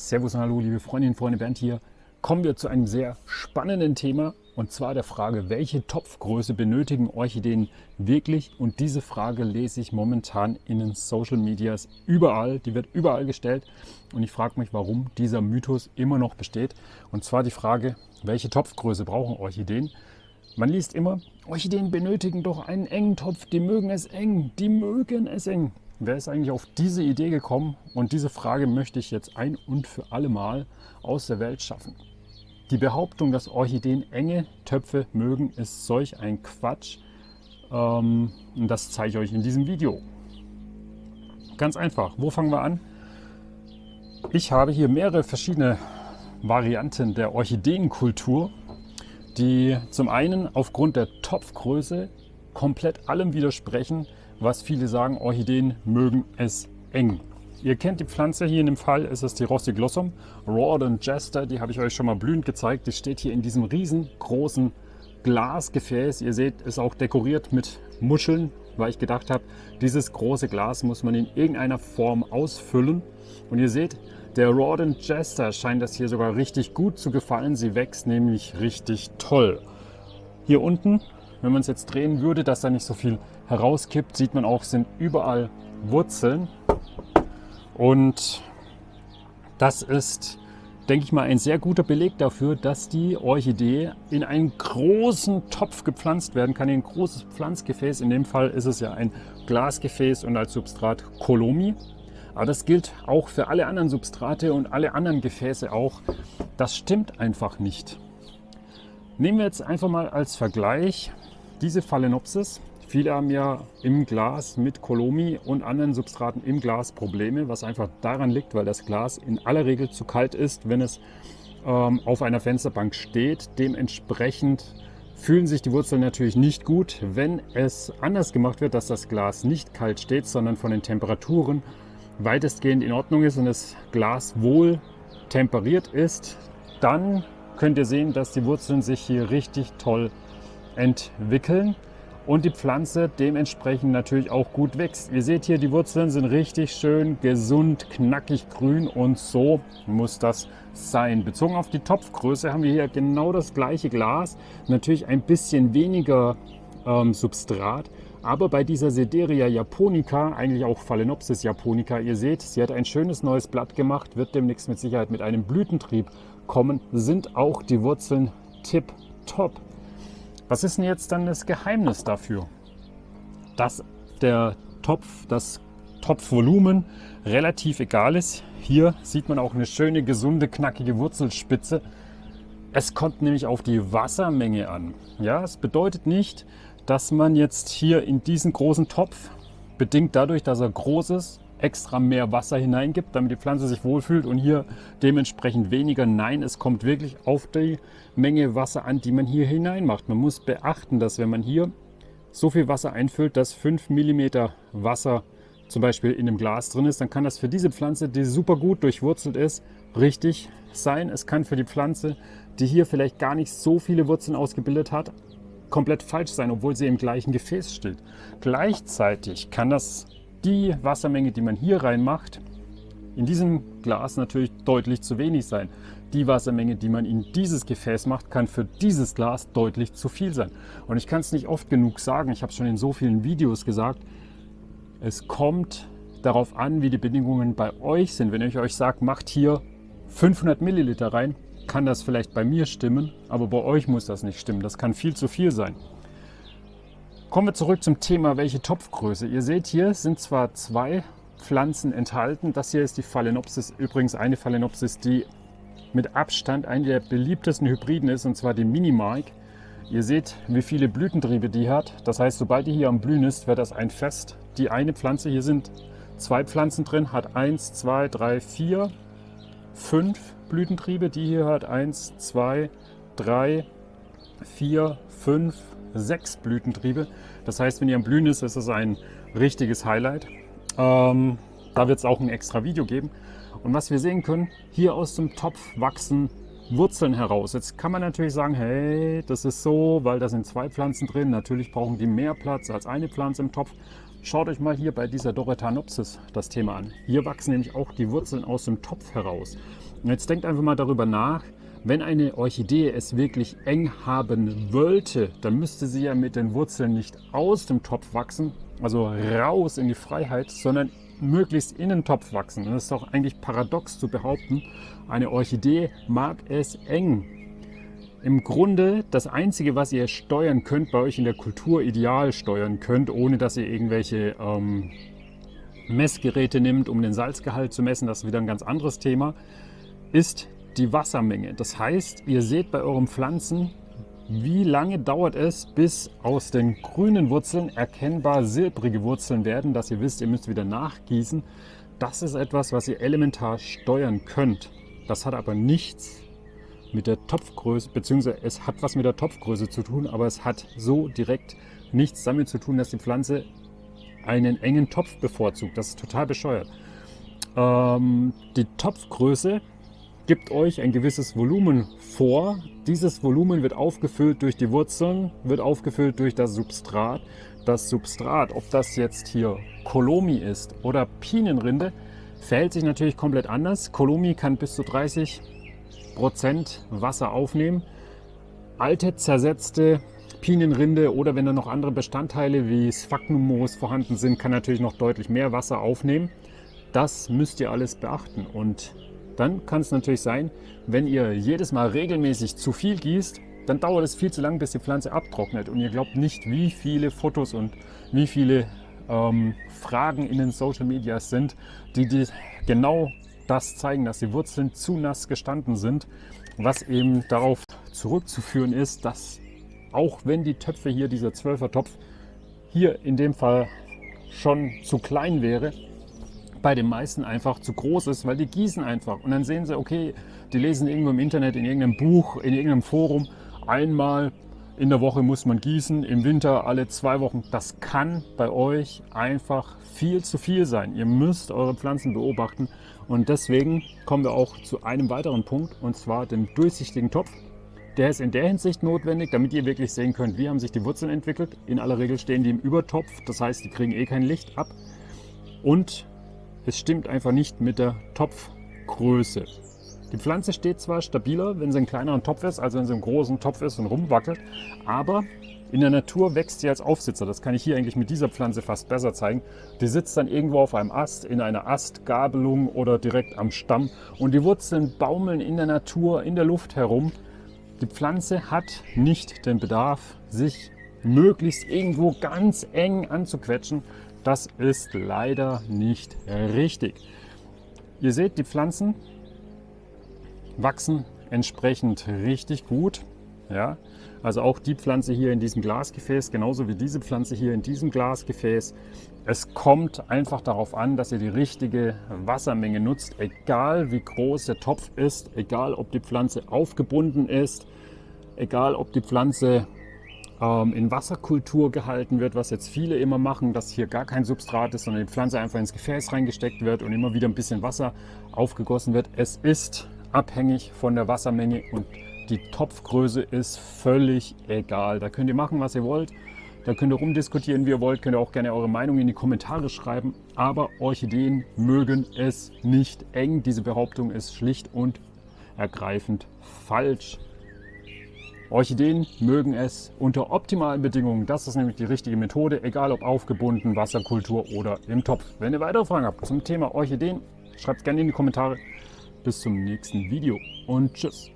Servus und hallo, liebe Freundinnen und Freunde, Bernd hier. Kommen wir zu einem sehr spannenden Thema und zwar der Frage, welche Topfgröße benötigen Orchideen wirklich? Und diese Frage lese ich momentan in den Social Medias überall, die wird überall gestellt und ich frage mich, warum dieser Mythos immer noch besteht. Und zwar die Frage, welche Topfgröße brauchen Orchideen? Man liest immer, Orchideen benötigen doch einen engen Topf, die mögen es eng, die mögen es eng. Wer ist eigentlich auf diese Idee gekommen? Und diese Frage möchte ich jetzt ein und für alle Mal aus der Welt schaffen. Die Behauptung, dass Orchideen enge Töpfe mögen, ist solch ein Quatsch. Und das zeige ich euch in diesem Video. Ganz einfach, wo fangen wir an? Ich habe hier mehrere verschiedene Varianten der Orchideenkultur, die zum einen aufgrund der Topfgröße komplett allem widersprechen, was viele sagen, Orchideen mögen es eng. Ihr kennt die Pflanze, hier in dem Fall ist es die Rossiglossum Rawdon Jester, die habe ich euch schon mal blühend gezeigt. Die steht hier in diesem riesengroßen Glasgefäß. Ihr seht, ist auch dekoriert mit Muscheln, weil ich gedacht habe, dieses große Glas muss man in irgendeiner Form ausfüllen. Und ihr seht, der Rawdon Jester scheint das hier sogar richtig gut zu gefallen. Sie wächst nämlich richtig toll. Hier unten, wenn man es jetzt drehen würde, dass da nicht so viel herauskippt, sieht man auch, sind überall Wurzeln. Und das ist, denke ich mal, ein sehr guter Beleg dafür, dass die Orchidee in einen großen Topf gepflanzt werden kann, in ein großes Pflanzgefäß. In dem Fall ist es ja ein Glasgefäß und als Substrat Colomi. Aber das gilt auch für alle anderen Substrate und alle anderen Gefäße auch. Das stimmt einfach nicht. Nehmen wir jetzt einfach mal als Vergleich diese Phalaenopsis. Viele haben ja im Glas mit Colomi und anderen Substraten im Glas Probleme, was einfach daran liegt, weil das Glas in aller Regel zu kalt ist, wenn es auf einer Fensterbank steht. Dementsprechend fühlen sich die Wurzeln natürlich nicht gut, wenn es anders gemacht wird, dass das Glas nicht kalt steht, sondern von den Temperaturen weitestgehend in Ordnung ist und das Glas wohl temperiert ist. Dann könnt ihr sehen, dass die Wurzeln sich hier richtig toll entwickeln und die Pflanze dementsprechend natürlich auch gut wächst. Ihr seht hier, die Wurzeln sind richtig schön gesund, knackig grün und so muss das sein. Bezogen auf die Topfgröße haben wir hier genau das gleiche Glas, natürlich ein bisschen weniger Substrat, aber bei dieser Sederia japonica, eigentlich auch Phalaenopsis japonica, ihr seht, sie hat ein schönes neues Blatt gemacht, wird demnächst mit Sicherheit mit einem Blütentrieb kommen, sind auch die Wurzeln tipptopp. Was ist denn jetzt dann das Geheimnis dafür? Dass das Topfvolumen relativ egal ist. Hier sieht man auch eine schöne, gesunde, knackige Wurzelspitze. Es kommt nämlich auf die Wassermenge an. Ja, es bedeutet nicht, dass man jetzt hier in diesen großen Topf, bedingt dadurch, dass er groß ist, extra mehr Wasser hineingibt, damit die Pflanze sich wohlfühlt und hier dementsprechend weniger. Nein, es kommt wirklich auf die Menge Wasser an, die man hier hinein macht. Man muss beachten, dass wenn man hier so viel Wasser einfüllt, dass 5 mm Wasser zum Beispiel in dem Glas drin ist, dann kann das für diese Pflanze, die super gut durchwurzelt ist, richtig sein. Es kann für die Pflanze, die hier vielleicht gar nicht so viele Wurzeln ausgebildet hat, komplett falsch sein, obwohl sie im gleichen Gefäß steht. Gleichzeitig kann das die Wassermenge, die man hier reinmacht, in diesem Glas natürlich deutlich zu wenig sein. Die Wassermenge, die man in dieses Gefäß macht, kann für dieses Glas deutlich zu viel sein. Und ich kann es nicht oft genug sagen, ich habe es schon in so vielen Videos gesagt, es kommt darauf an, wie die Bedingungen bei euch sind. Wenn ich euch sage, macht hier 500 Milliliter rein, kann das vielleicht bei mir stimmen, aber bei euch muss das nicht stimmen. Das kann viel zu viel sein. Kommen wir zurück zum Thema, welche Topfgröße. Ihr seht, hier sind zwar zwei Pflanzen enthalten. Das hier ist die Phalaenopsis, übrigens eine Phalaenopsis, die mit Abstand eine der beliebtesten Hybriden ist, und zwar die Mini-Mike. Ihr seht, wie viele Blütentriebe die hat. Das heißt, sobald die hier am Blühen ist, wird das ein Fest. Die eine Pflanze, hier sind zwei Pflanzen drin, hat 1, 2, 3, 4, 5 Blütentriebe. Die hier hat 1, 2, 3, 4, 5, 6 Blütentriebe. Das heißt, wenn ihr am Blühen ist, ist es ein richtiges Highlight. Da wird es auch ein extra Video geben. Und was wir sehen können, hier aus dem Topf wachsen Wurzeln heraus. Jetzt kann man natürlich sagen, hey, das ist so, weil da sind zwei Pflanzen drin. Natürlich brauchen die mehr Platz als eine Pflanze im Topf. Schaut euch mal hier bei dieser Dorythanopsis das Thema an. Hier wachsen nämlich auch die Wurzeln aus dem Topf heraus. Und jetzt denkt einfach mal darüber nach, wenn eine Orchidee es wirklich eng haben wollte, dann müsste sie ja mit den Wurzeln nicht aus dem Topf wachsen, also raus in die Freiheit, sondern möglichst in den Topf wachsen. Und das ist doch eigentlich paradox zu behaupten, eine Orchidee mag es eng. Im Grunde das Einzige, was ihr steuern könnt, bei euch in der Kultur ideal steuern könnt, ohne dass ihr irgendwelche Messgeräte nimmt, um den Salzgehalt zu messen, das ist wieder ein ganz anderes Thema, ist die Wassermenge. Das heißt, ihr seht bei euren Pflanzen, wie lange dauert es, bis aus den grünen Wurzeln erkennbar silbrige Wurzeln werden, dass ihr wisst, ihr müsst wieder nachgießen. Das ist etwas, was ihr elementar steuern könnt. Das hat aber nichts mit der Topfgröße, beziehungsweise es hat was mit der Topfgröße zu tun, aber es hat so direkt nichts damit zu tun, dass die Pflanze einen engen Topf bevorzugt. Das ist total bescheuert. Die Topfgröße gibt euch ein gewisses Volumen vor. Dieses Volumen wird aufgefüllt durch die Wurzeln, wird aufgefüllt durch das Substrat. Das Substrat, ob das jetzt hier Kolomi ist oder Pinienrinde, verhält sich natürlich komplett anders. Kolomi kann bis zu 30% Wasser aufnehmen. Alte, zersetzte Pinienrinde oder wenn da noch andere Bestandteile wie Sphagnummoos vorhanden sind, kann natürlich noch deutlich mehr Wasser aufnehmen. Das müsst ihr alles beachten. Und dann kann es natürlich sein, wenn ihr jedes Mal regelmäßig zu viel gießt, dann dauert es viel zu lang, bis die Pflanze abtrocknet. Und ihr glaubt nicht, wie viele Fotos und wie viele Fragen in den Social Media sind, die genau das zeigen, dass die Wurzeln zu nass gestanden sind, was eben darauf zurückzuführen ist, dass auch wenn die Töpfe hier, dieser 12er Topf, hier in dem Fall schon zu klein wäre, bei den meisten einfach zu groß ist, weil die gießen einfach. Und dann sehen sie, okay, die lesen irgendwo im Internet, in irgendeinem Buch, in irgendeinem Forum, einmal in der Woche muss man gießen, im Winter alle 2 Wochen. Das kann bei euch einfach viel zu viel sein. Ihr müsst eure Pflanzen beobachten. Und deswegen kommen wir auch zu einem weiteren Punkt, und zwar dem durchsichtigen Topf. Der ist in der Hinsicht notwendig, damit ihr wirklich sehen könnt, wie haben sich die Wurzeln entwickelt. In aller Regel stehen die im Übertopf, das heißt, die kriegen eh kein Licht ab. Und es stimmt einfach nicht mit der Topfgröße. Die Pflanze steht zwar stabiler, wenn sie ein kleineren Topf ist, als wenn sie im großen Topf ist und rumwackelt, aber in der Natur wächst sie als Aufsitzer. Das kann ich hier eigentlich mit dieser Pflanze fast besser zeigen. Die sitzt dann irgendwo auf einem Ast, in einer Astgabelung oder direkt am Stamm und die Wurzeln baumeln in der Natur, in der Luft herum. Die Pflanze hat nicht den Bedarf, sich möglichst irgendwo ganz eng anzuquetschen. Das ist leider nicht richtig. Ihr seht, die Pflanzen wachsen entsprechend richtig gut. Ja? Also auch die Pflanze hier in diesem Glasgefäß, genauso wie diese Pflanze hier in diesem Glasgefäß. Es kommt einfach darauf an, dass ihr die richtige Wassermenge nutzt, egal wie groß der Topf ist, egal ob die Pflanze aufgebunden ist, egal ob die Pflanze in Wasserkultur gehalten wird, was jetzt viele immer machen, dass hier gar kein Substrat ist, sondern die Pflanze einfach ins Gefäß reingesteckt wird und immer wieder ein bisschen Wasser aufgegossen wird. Es ist abhängig von der Wassermenge und die Topfgröße ist völlig egal. Da könnt ihr machen, was ihr wollt. Da könnt ihr rumdiskutieren, wie ihr wollt. Könnt ihr auch gerne eure Meinung in die Kommentare schreiben. Aber Orchideen mögen es nicht eng. Diese Behauptung ist schlicht und ergreifend falsch. Orchideen mögen es unter optimalen Bedingungen. Das ist nämlich die richtige Methode, egal ob aufgebunden, Wasserkultur oder im Topf. Wenn ihr weitere Fragen habt zum Thema Orchideen, schreibt es gerne in die Kommentare. Bis zum nächsten Video und tschüss.